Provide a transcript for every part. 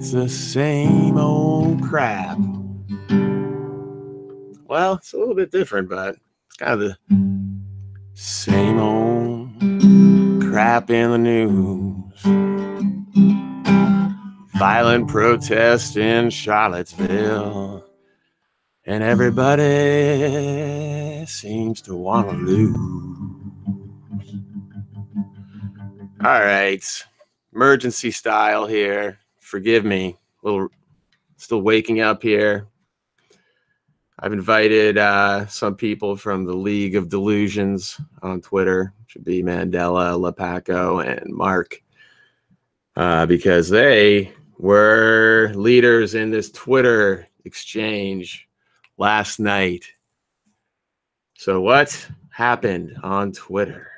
It's the same old crap. Well, it's a little bit different, but it's kind of the same old crap in the news. Violent protest in Charlottesville, and everybody seems to want to lose. All right, emergency style here. Forgive me, a little still waking up here. I've invited some people from the League of Delusions on Twitter, which would be Mandela, Lepaco, and Mark, because they were leaders in this Twitter exchange last night. So what happened on Twitter?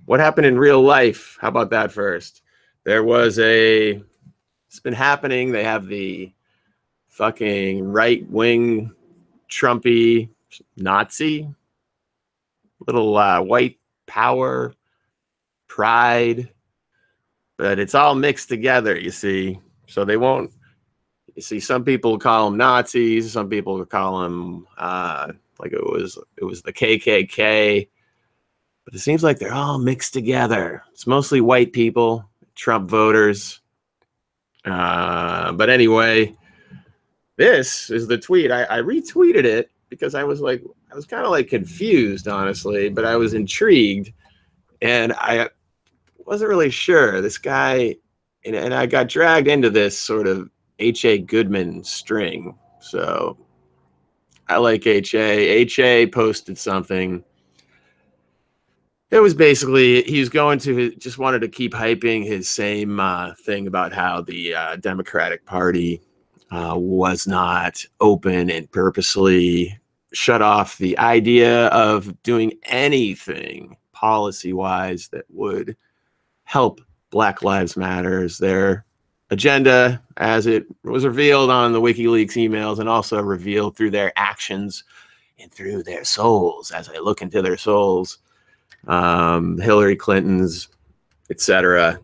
What happened in real life? How about that first? There was it's been happening. They have the fucking right-wing Trumpy Nazi, little white power, pride, but it's all mixed together, you see. So they won't, you see, some people call them Nazis, some people call them like it was the KKK, but it seems like they're all mixed together. It's mostly white people, Trump voters. But anyway, this is the tweet. I retweeted it because I was kind of like confused, honestly, but I was intrigued, and I wasn't really sure. This guy, and I got dragged into this sort of H.A. Goodman string. So I like H.A. H.A. posted something. It was basically, he was just wanted to keep hyping his same thing about how the Democratic Party was not open and purposely shut off the idea of doing anything policy-wise that would help Black Lives Matters. Their agenda, as it was revealed on the WikiLeaks emails and also revealed through their actions and through their souls, as I look into their souls, Hillary Clinton's, etc.,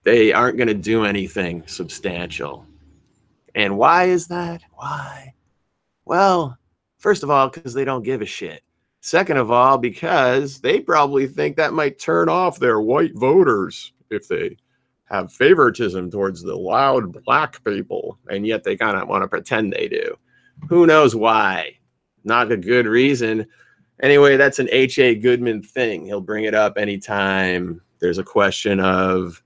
they aren't going to do anything substantial. And why is that? Why? Well, first of all, because they don't give a shit. Second of all, because they probably think that might turn off their white voters if they have favoritism towards the loud black people, and yet they kind of want to pretend they do. Who knows why? Not a good reason. Anyway, that's an H.A. Goodman thing. He'll bring it up anytime there's a question of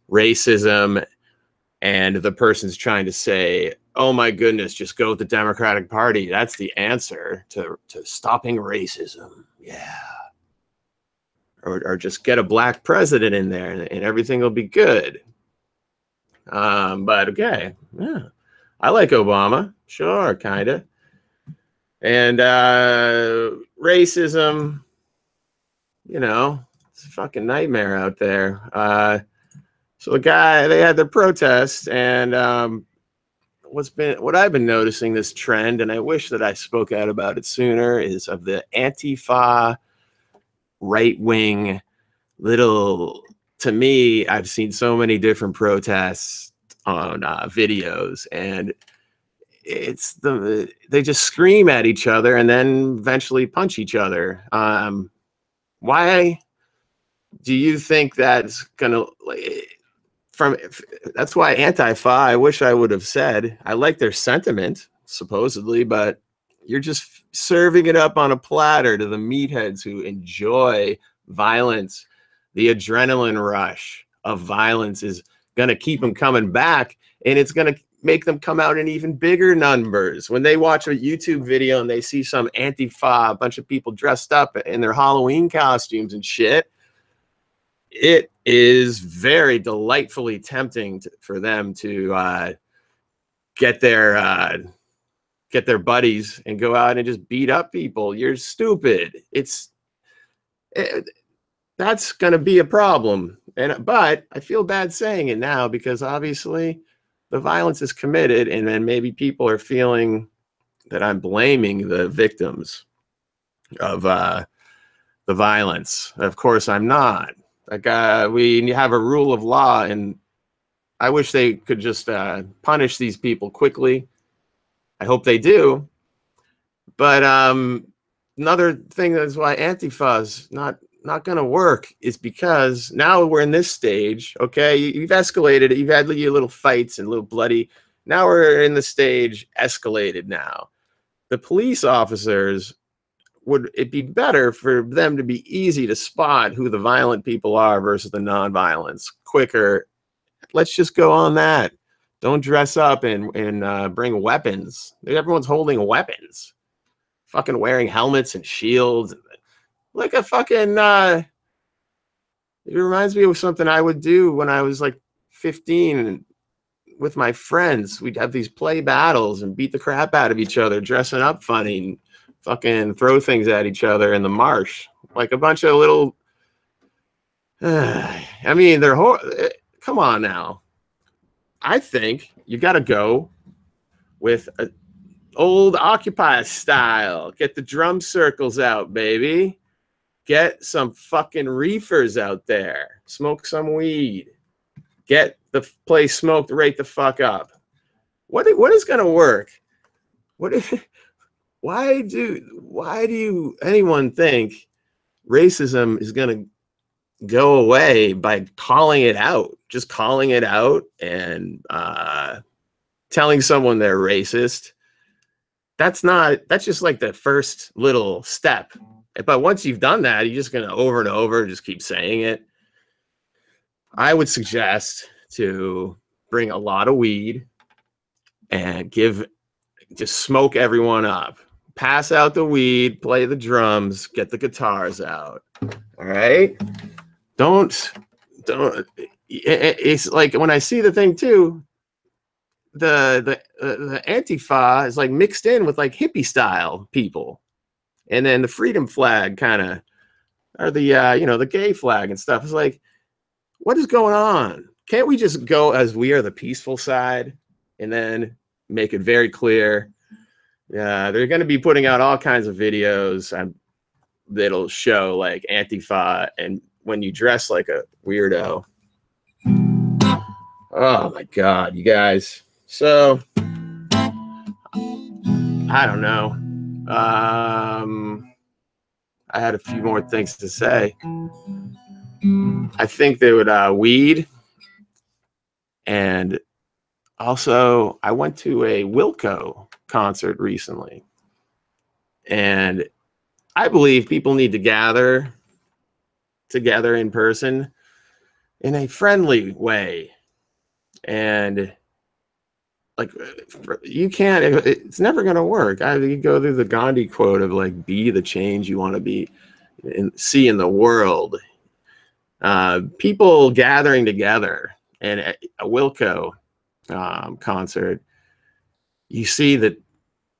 racism and the person's trying to say, oh my goodness, just go with the Democratic Party. That's the answer to stopping racism. Yeah. Or just get a black president in there and everything will be good. But okay, yeah. I like Obama. Sure, kind of. And racism, you know, it's a fucking nightmare out there. So they had the protest, and what I've been noticing, this trend, and I wish that I spoke out about it sooner, is of the Antifa right-wing to me, I've seen so many different protests on videos, and they just scream at each other and then eventually punch each other. Why do you think that's gonna that's why Antifa, I wish I would have said, I like their sentiment, supposedly, but you're just serving it up on a platter to the meatheads who enjoy violence. The adrenaline rush of violence is going to keep them coming back, and it's going to make them come out in even bigger numbers. When they watch a YouTube video and they see some Antifa, a bunch of people dressed up in their Halloween costumes and shit, it is very delightfully tempting for them to get their buddies and go out and just beat up people. You're stupid. That's going to be a problem. But I feel bad saying it now because obviously the violence is committed, and then maybe people are feeling that I'm blaming the victims of the violence. Of course, I'm not. We have a rule of law in I wish they could just punish these people quickly. I hope they do. But another thing that's why Antifa is not going to work is because now we're in this stage. Okay, you've escalated it. You've had your little fights and little bloody. Now we're in the stage escalated now. The police officers, would it be better for them to be easy to spot who the violent people are versus the non-violence quicker? Let's just go on that. Don't dress up and bring weapons. Everyone's holding weapons, fucking wearing helmets and shields, like a fucking. It reminds me of something I would do when I was like 15 and with my friends. We'd have these play battles and beat the crap out of each other, dressing up funny and fucking throw things at each other in the marsh, like a bunch of little. I mean, come on now. I think you got to go with a old Occupy style. Get the drum circles out, baby. Get some fucking reefers out there. Smoke some weed. Get the place smoked right the fuck up. What is going to work? Why do anyone think racism is going to go away by calling it out? Just calling it out and telling someone they're racist. That's just like the first little step. But once you've done that, you're just going to over and over just keep saying it. I would suggest to bring a lot of weed and just smoke everyone up. Pass out the weed, play the drums, get the guitars out. All right? Don't. It's like when I see the thing too, the Antifa is like mixed in with like hippie style people, and then the freedom flag kind of, or the the gay flag and stuff. It's like, what is going on? Can't we just go as we are the peaceful side, and then make it very clear? They're going to be putting out all kinds of videos that'll show like Antifa and when you dress like a weirdo. Oh my God, you guys. So I don't know. I had a few more things to say. I think they would weed. And also I went to a Wilco concert recently. And I believe people need to gather together in person in a friendly way. And like, you can't, it's never going to work. You go through the Gandhi quote of like, be the change you want to be and see in the world. People gathering together and a Wilco concert, you see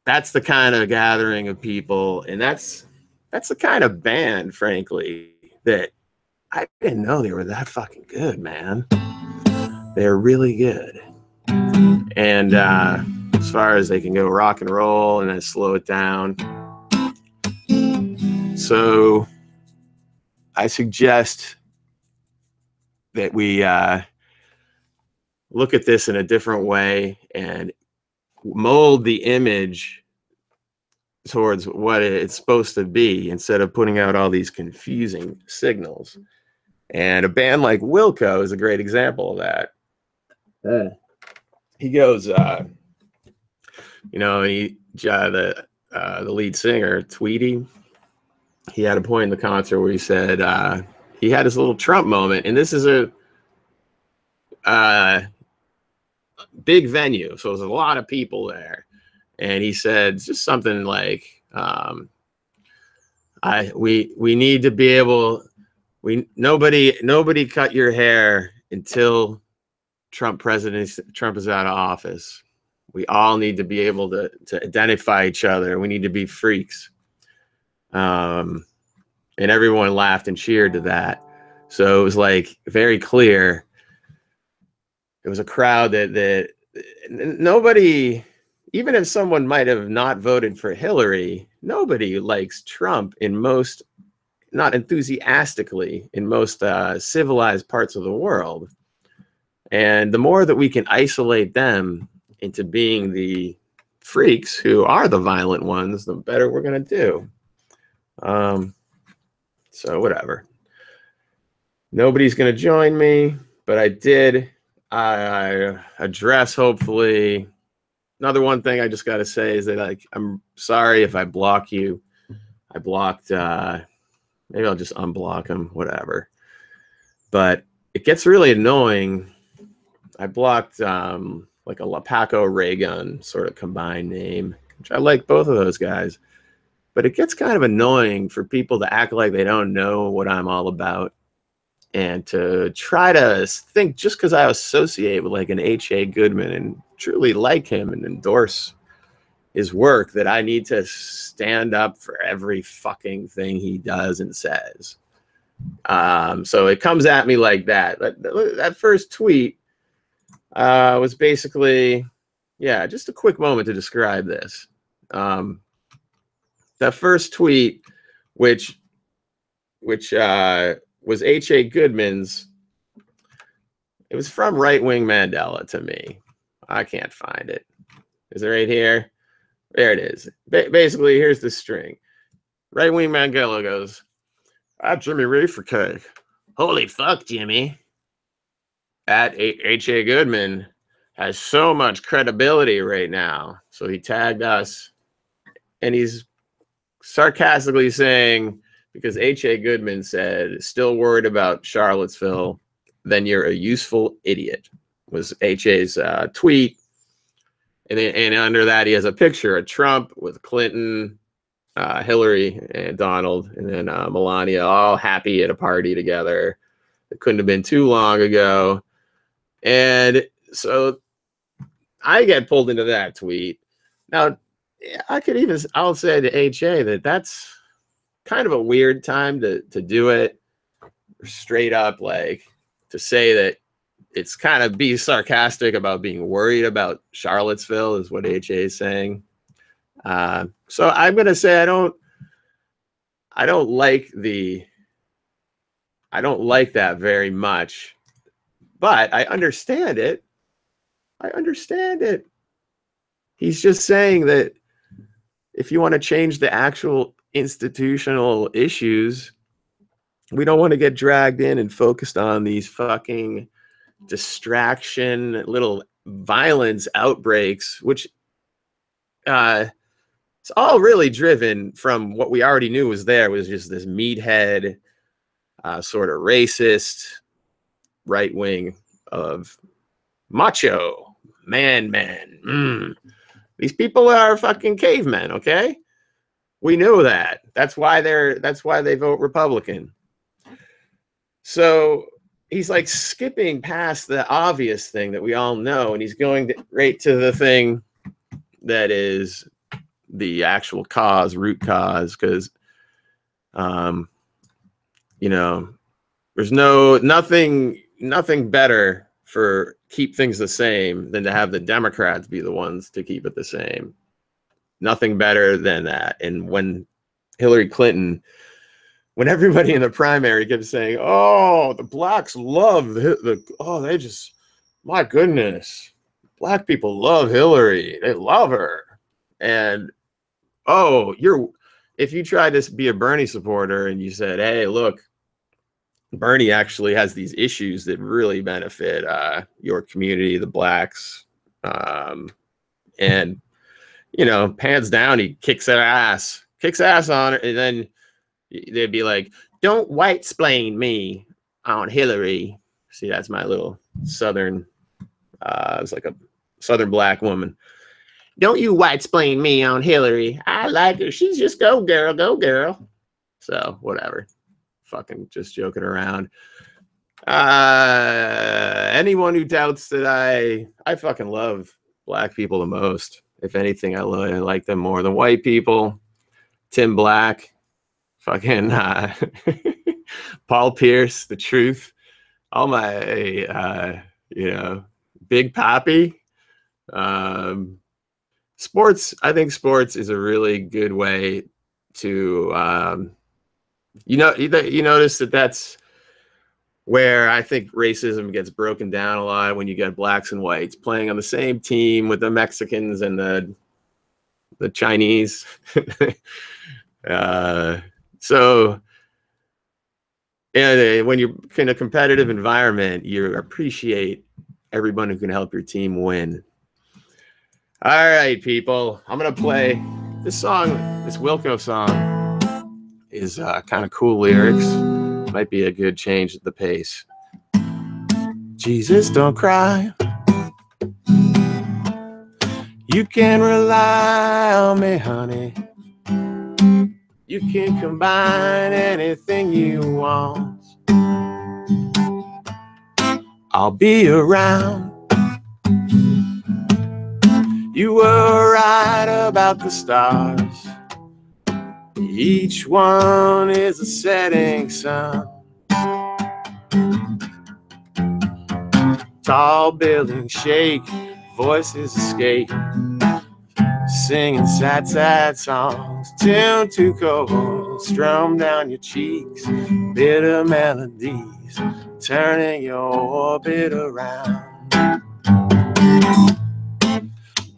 that's the kind of gathering of people. And that's the kind of band, frankly, that I didn't know they were that fucking good, man. They're really good. And as far as they can go rock and roll and then slow it down. So I suggest that we look at this in a different way and mold the image towards what it's supposed to be instead of putting out all these confusing signals. And a band like Wilco is a great example of that. He goes, the lead singer, Tweety, he had a point in the concert where he said he had his little Trump moment, and this is a big venue, so there's a lot of people there, and he said just something like, we need to be able, nobody cut your hair until Trump is out of office. We all need to be able to identify each other. We need to be freaks. And everyone laughed and cheered to that. So it was like very clear. It was a crowd that nobody, even if someone might have not voted for Hillary, nobody likes Trump not enthusiastically in most civilized parts of the world. And the more that we can isolate them into being the freaks who are the violent ones, the better we're going to do. So whatever. Nobody's going to join me, but I did address, hopefully. Another one thing I just got to say is that, like, I'm sorry if I block you. I blocked, maybe I'll just unblock them, whatever. But it gets really annoying. I blocked like a Lapaco Ray Gun sort of combined name, which I like both of those guys. But it gets kind of annoying for people to act like they don't know what I'm all about and to try to think just because I associate with like an H.A. Goodman and truly like him and endorse his work that I need to stand up for every fucking thing he does and says. So it comes at me like that. That first tweet was basically, yeah, just a quick moment to describe this. That first tweet, which was H.A. Goodman's, it was from Right Wing Mandela to me. I can't find it. Is it right here? There it is. Basically, here's the string. Right Wing Mandela goes, "I'm Jimmy Reefer Cake. Holy fuck, Jimmy. That H.A. Goodman has so much credibility right now." So he tagged us, and he's sarcastically saying, because H.A. Goodman said, "Still worried about Charlottesville, then you're a useful idiot," was H.A.'s tweet. And under that, he has a picture of Trump with Clinton, Hillary, and Donald, and then Melania all happy at a party together. It couldn't have been too long ago. And so I get pulled into that tweet. Now, I'll say to HA that that's kind of a weird time to do it. Straight up, like, to say that it's kind of be sarcastic about being worried about Charlottesville is what HA is saying. So I'm going to say I don't like that very much, but I understand it. He's just saying that if you want to change the actual institutional issues, we don't want to get dragged in and focused on these fucking distraction, little violence outbreaks, which it's all really driven from what we already knew was there, was just this meathead, sort of racist right wing of macho man. These people are fucking cavemen, okay? We knew that. That's why they vote Republican. So he's like skipping past the obvious thing that we all know, and he's going right to the thing that is the actual cause, root cause, because there's nothing better for keep things the same than to have the Democrats be the ones to keep it the same. Nothing better than that. And when Hillary Clinton, when everybody in the primary kept saying, "Oh, the blacks love they just, my goodness, black people love Hillary. They love her." And if you tried to be a Bernie supporter and you said, "Hey, look, Bernie actually has these issues that really benefit your community, the blacks," and hands down, he kicks ass on it, and then they'd be like, "Don't white-splain me on Hillary." See, that's my little southern, it's like a southern black woman. "Don't you white-splain me on Hillary. I like her. She's just go girl. So whatever. Fucking just joking around. Anyone who doubts that I fucking love black people the most. If anything, I like them more than white people. Tim Black, fucking Paul Pierce, The Truth, all my Big Papi. Sports, I think sports is a really good way to you notice that's where I think racism gets broken down a lot when you get blacks and whites playing on the same team with the Mexicans and the Chinese. So yeah, when you're in a competitive environment, you appreciate everyone who can help your team win. All right, people, I'm gonna play this song. This Wilco song is kind of cool lyrics. Might be a good change at the pace. Jesus, don't cry. You can rely on me, honey. You can combine anything you want. I'll be around. You were right about the stars. Each one is a setting sun. Tall buildings shake, voices escape, singing sad, sad songs. Tune too cold, strum down your cheeks. Bitter melodies, turning your orbit around.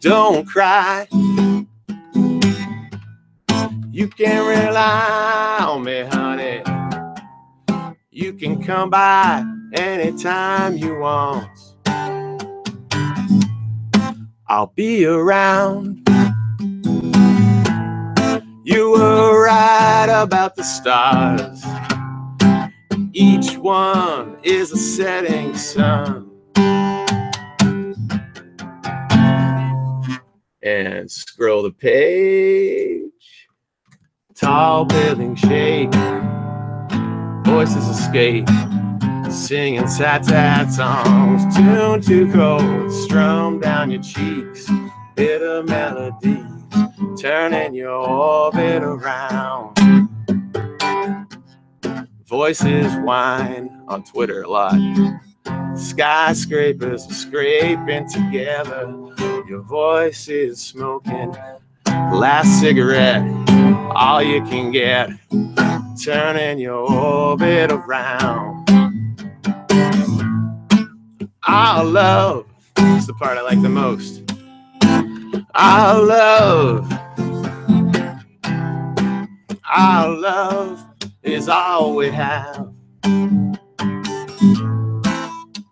Don't cry. You can rely on me, honey. You can come by anytime you want. I'll be around. You were right about the stars. Each one is a setting sun. And scroll the page. Tall buildings shake, voices escape, singing sad, sad songs. Tune too cold, strum down your cheeks. Bitter melodies, turning your orbit around. Voices whine on Twitter a lot. Skyscrapers are scraping together. Your voice is smoking. Last cigarette, all you can get. Turning your orbit around. Our love is the part I like the most. Our love is all we have.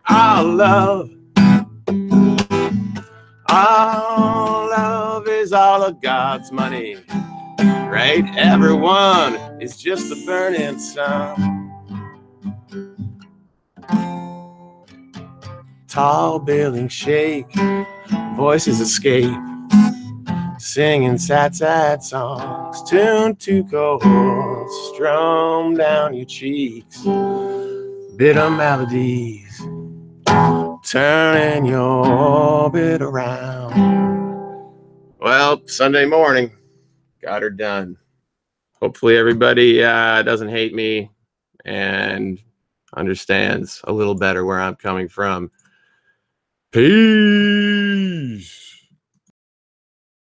Our love is all of God's money, right? Everyone is just a burning sun. Tall buildings shake, voices escape, singing sad, sad songs. Tune too cold, strum down your cheeks. Bitter melodies, turning your orbit around. Well, Sunday morning, got her done. Hopefully everybody doesn't hate me and understands a little better where I'm coming from. Peace.